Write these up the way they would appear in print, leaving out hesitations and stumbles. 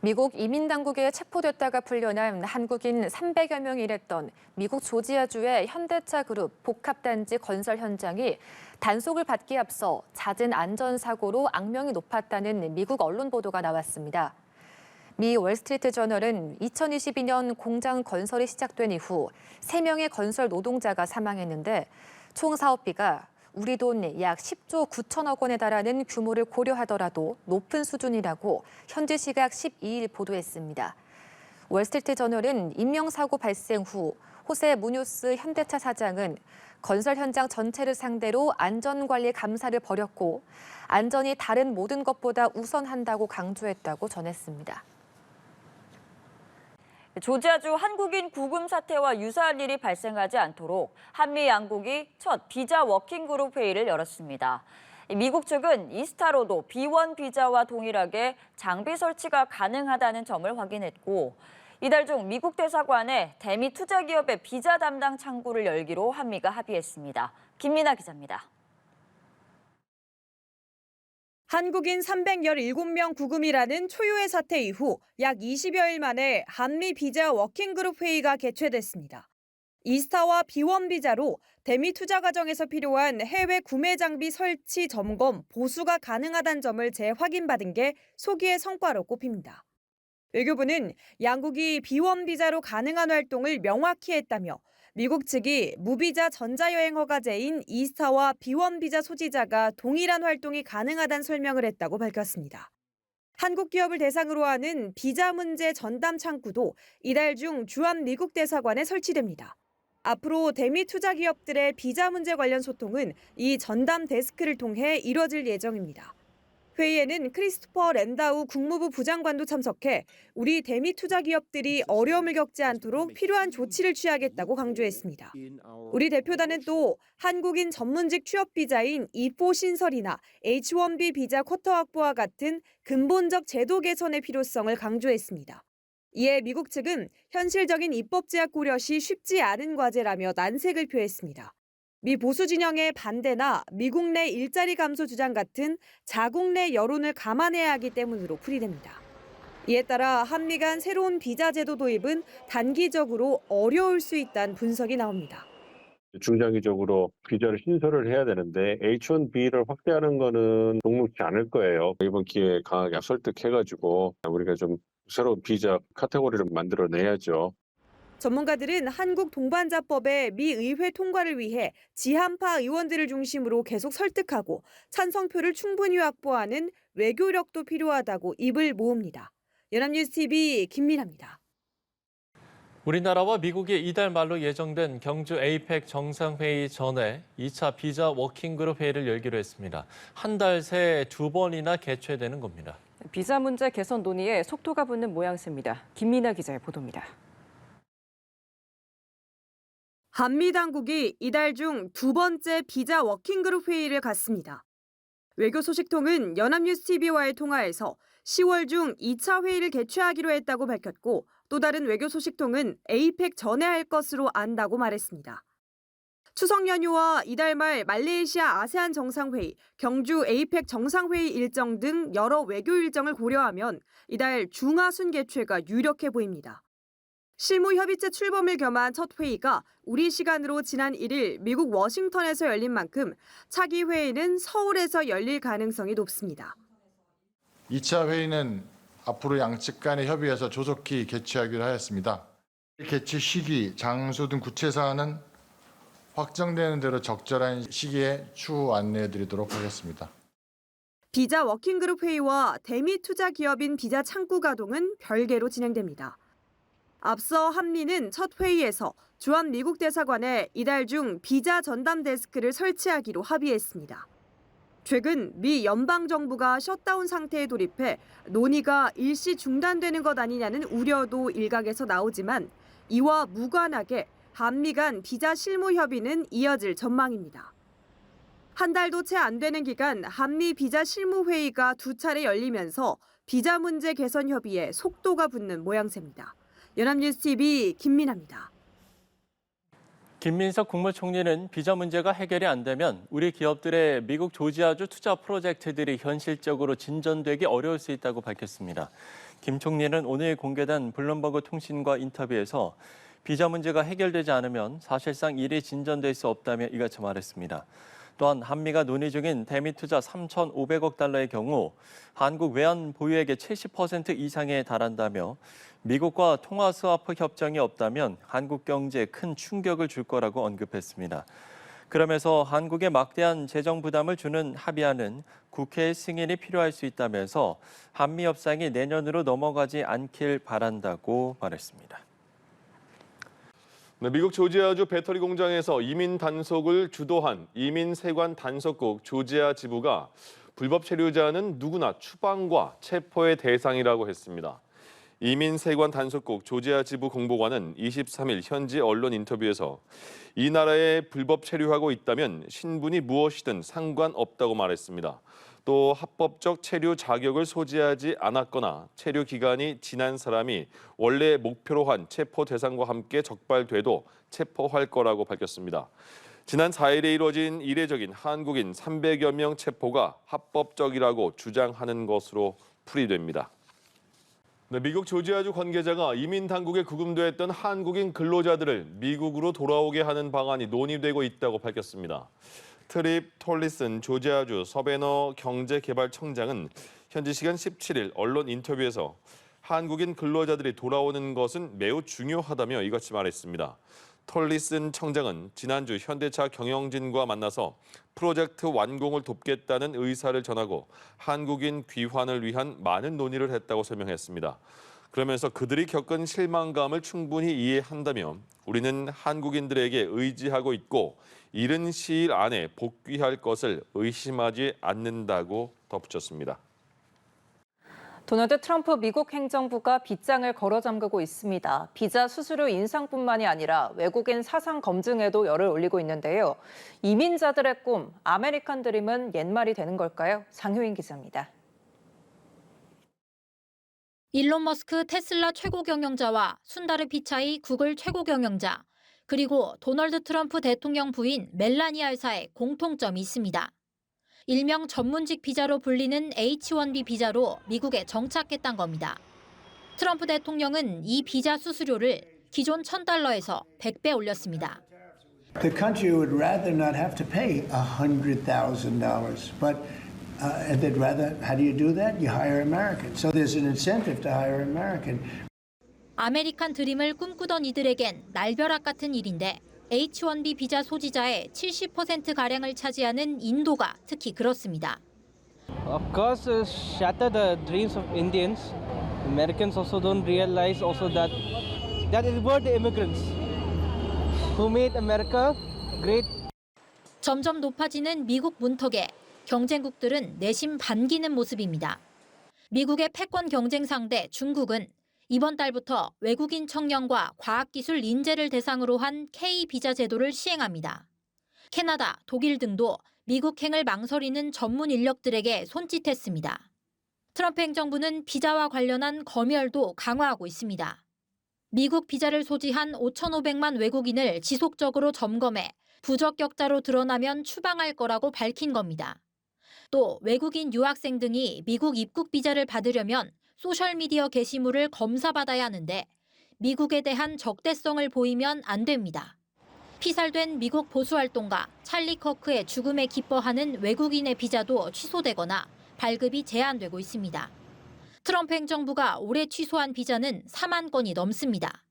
미국 이민당국에 체포됐다가 풀려난 한국인 300여 명이 일했던 미국 조지아주의 현대차 그룹 복합단지 건설 현장이 단속을 받기에 앞서 잦은 안전사고로 악명이 높았다는 미국 언론 보도가 나왔습니다. 미 월스트리트 저널은 2022년 공장 건설이 시작된 이후 3명의 건설 노동자가 사망했는데 총 사업비가 우리 돈 약 10조 9천억 원에 달하는 규모를 고려하더라도 높은 수준이라고 현지 시각 12일 보도했습니다. 월스트리트 저널은 인명사고 발생 후 호세 무뇨스 현대차 사장은 건설 현장 전체를 상대로 안전관리 감사를 벌였고 안전이 다른 모든 것보다 우선한다고 강조했다고 전했습니다. 조지아주 한국인 구금 사태와 유사한 일이 발생하지 않도록 한미 양국이 첫 비자 워킹그룹 회의를 열었습니다. 미국 측은 이스타로도 B1 비자와 동일하게 장비 설치가 가능하다는 점을 확인했고 이달 중 미국 대사관에 대미 투자기업의 비자 담당 창구를 열기로 한미가 합의했습니다. 김민아 기자입니다. 한국인 317명 구금이라는 초유의 사태 이후 약 20여일 만에 한미 비자 워킹그룹 회의가 개최됐습니다. 이스타와 B1 비자로 대미 투자 과정에서 필요한 해외 구매 장비 설치, 점검, 보수가 가능하다는 점을 재확인받은 게 소기의 성과로 꼽힙니다. 외교부는 양국이 B1 비자로 가능한 활동을 명확히 했다며 미국 측이 무비자 전자여행 허가제인 이스타와 B1 비자 소지자가 동일한 활동이 가능하다는 설명을 했다고 밝혔습니다. 한국 기업을 대상으로 하는 비자 문제 전담 창구도 이달 중 주한 미국 대사관에 설치됩니다. 앞으로 대미 투자 기업들의 비자 문제 관련 소통은 이 전담 데스크를 통해 이뤄질 예정입니다. 회의에는 크리스토퍼 랜다우 국무부 부장관도 참석해 우리 대미 투자 기업들이 어려움을 겪지 않도록 필요한 조치를 취하겠다고 강조했습니다. 우리 대표단은 또 한국인 전문직 취업 비자인 E4 신설이나 H1B 비자 쿼터 확보와 같은 근본적 제도 개선의 필요성을 강조했습니다. 이에 미국 측은 현실적인 입법 제약 고려 시 쉽지 않은 과제라며 난색을 표했습니다. 미 보수 진영의 반대나 미국 내 일자리 감소 주장 같은 자국 내 여론을 감안해야 하기 때문으로 풀이됩니다. 이에 따라 한미 간 새로운 비자 제도 도입은 단기적으로 어려울 수 있다는 분석이 나옵니다. 중장기적으로 비자를 신설을 해야 되는데 H1B를 확대하는 거는 녹록지 않을 거예요. 이번 기회에 강하게 설득해가지고 우리가 좀 새로운 비자 카테고리를 만들어내야죠. 전문가들은 한국 동반자법의 미 의회 통과를 위해 지한파 의원들을 중심으로 계속 설득하고 찬성표를 충분히 확보하는 외교력도 필요하다고 입을 모읍니다. 연합뉴스TV 김민아입니다. 우리나라와 미국이 이달 말로 예정된 경주 APEC 정상회의 전에 2차 비자 워킹그룹 회의를 열기로 했습니다. 한 달 새 2번이나 개최되는 겁니다. 비자 문제 개선 논의에 속도가 붙는 모양새입니다. 김민아 기자의 보도입니다. 한미 당국이 이달 중 2번째 비자 워킹그룹 회의를 갖습니다. 외교 소식통은 연합뉴스TV와의 통화에서 10월 중 2차 회의를 개최하기로 했다고 밝혔고 또 다른 외교 소식통은 APEC 전에 할 것으로 안다고 말했습니다. 추석 연휴와 이달 말 말레이시아 아세안 정상회의, 경주 APEC 정상회의 일정 등 여러 외교 일정을 고려하면 이달 중하순 개최가 유력해 보입니다. 실무협의체 출범을 겸한 첫 회의가 우리 시간으로 지난 1일 미국 워싱턴에서 열린 만큼 차기 회의는 서울에서 열릴 가능성이 높습니다. 2차 회의는 앞으로 양측 간의 협의해서 조속히 개최하기로 하였습니다. 개최 시기, 장소 등 구체 사안은 확정되는 대로 적절한 시기에 추후 안내해드리도록 하겠습니다. 비자 워킹그룹 회의와 대미 투자 기업인 비자 창구 가동은 별개로 진행됩니다. 앞서 한미는 첫 회의에서 주한 미국 대사관에 이달 중 비자 전담 데스크를 설치하기로 합의했습니다. 최근 미 연방정부가 셧다운 상태에 돌입해 논의가 일시 중단되는 것 아니냐는 우려도 일각에서 나오지만 이와 무관하게 한미 간 비자 실무 협의는 이어질 전망입니다. 한 달도 채 안 되는 기간 한미 비자 실무 회의가 2차례 열리면서 비자 문제 개선 협의에 속도가 붙는 모양새입니다. 연합뉴스TV 김민아입니다. 김민석 국무총리는 비자 문제가 해결이 안 되면 우리 기업들의 미국 조지아주 투자 프로젝트들이 현실적으로 진전되기 어려울 수 있다고 밝혔습니다. 김 총리는 오늘 공개된 블룸버그 통신과 인터뷰에서 비자 문제가 해결되지 않으면 사실상 일이 진전될 수 없다며 이같이 말했습니다. 또한 한미가 논의 중인 대미 투자 3,500억 달러의 경우 한국 외환 보유액의 70% 이상에 달한다며 미국과 통화 스와프 협정이 없다면 한국 경제에 큰 충격을 줄 거라고 언급했습니다. 그러면서 한국에 막대한 재정 부담을 주는 합의안은 국회의 승인이 필요할 수 있다면서 한미 협상이 내년으로 넘어가지 않길 바란다고 말했습니다. 네, 미국 조지아주 배터리 공장에서 이민 단속을 주도한 이민 세관 단속국 조지아 지부가 불법 체류자는 누구나 추방과 체포의 대상이라고 했습니다. 이민 세관 단속국 조지아 지부 공보관은 23일 현지 언론 인터뷰에서 이 나라에 불법 체류하고 있다면 신분이 무엇이든 상관없다고 말했습니다. 또 합법적 체류 자격을 소지하지 않았거나 체류 기간이 지난 사람이 원래 목표로 한 체포 대상과 함께 적발돼도 체포할 거라고 밝혔습니다. 지난 4일에 이뤄진 이례적인 한국인 300여 명 체포가 합법적이라고 주장하는 것으로 풀이됩니다. 네, 미국 조지아주 관계자가 이민 당국에 구금됐던 한국인 근로자들을 미국으로 돌아오게 하는 방안이 논의되고 있다고 밝혔습니다. 트립 톨리슨 조지아주 서베너 경제개발청장은 현지 시간 17일 언론 인터뷰에서 한국인 근로자들이 돌아오는 것은 매우 중요하다며 이같이 말했습니다. 톨리슨 청장은 지난주 현대차 경영진과 만나서 프로젝트 완공을 돕겠다는 의사를 전하고 한국인 귀환을 위한 많은 논의를 했다고 설명했습니다. 그러면서 그들이 겪은 실망감을 충분히 이해한다며 우리는 한국인들에게 의지하고 있고 이른 시일 안에 복귀할 것을 의심하지 않는다고 덧붙였습니다. 도널드 트럼프 미국 행정부가 빗장을 걸어 잠그고 있습니다. 비자 수수료 인상뿐만이 아니라 외국인 사상 검증에도 열을 올리고 있는데요. 이민자들의 꿈, 아메리칸 드림은 옛말이 되는 걸까요? 장효인 기자입니다. 일론 머스크 테슬라 최고 경영자와 순다르 피차이 구글 최고 경영자, 그리고 도널드 트럼프 대통령 부인 멜라니아 여사의 공통점이 있습니다. 일명 전문직 비자로 불리는 H-1B 비자로 미국에 정착했다는 겁니다. 트럼프 대통령은 이 비자 수수료를 기존 $1,000에서 100배 올렸습니다. The country would rather not have to pay $100,000, but they'd rather, how do you do that? You hire Americans. So there's an incentive to hire American. 아메리칸 드림을 꿈꾸던 이들에겐 날벼락 같은 일인데 H-1B 비자 소지자의 70%가량을 차지하는 인도가 특히 그렇습니다. Of course, shatter the dreams of Indians. Americans also don't realize also that it were the immigrants who made America great. 점점 높아지는 미국 문턱에 경쟁국들은 내심 반기는 모습입니다. 미국의 패권 경쟁 상대 중국은 이번 달부터 외국인 청년과 과학기술 인재를 대상으로 한 K-비자 제도를 시행합니다. 캐나다, 독일 등도 미국행을 망설이는 전문 인력들에게 손짓했습니다. 트럼프 행정부는 비자와 관련한 검열도 강화하고 있습니다. 미국 비자를 소지한 5,500만 외국인을 지속적으로 점검해 부적격자로 드러나면 추방할 거라고 밝힌 겁니다. 또 외국인 유학생 등이 미국 입국 비자를 받으려면 소셜미디어 게시물을 검사받아야 하는데 미국에 대한 적대성을 보이면 안 됩니다. 피살된 미국 보수활동가 찰리 커크의 죽음에 기뻐하는 외국인의 비자도 취소되거나 발급이 제한되고 있습니다. 트럼프 행정부가 올해 취소한 비자는 4만 건이 넘습니다.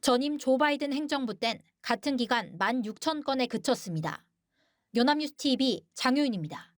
전임 조 바이든 행정부 땐 같은 기간 16,000건에 그쳤습니다. 연합뉴스 TV 장효인입니다.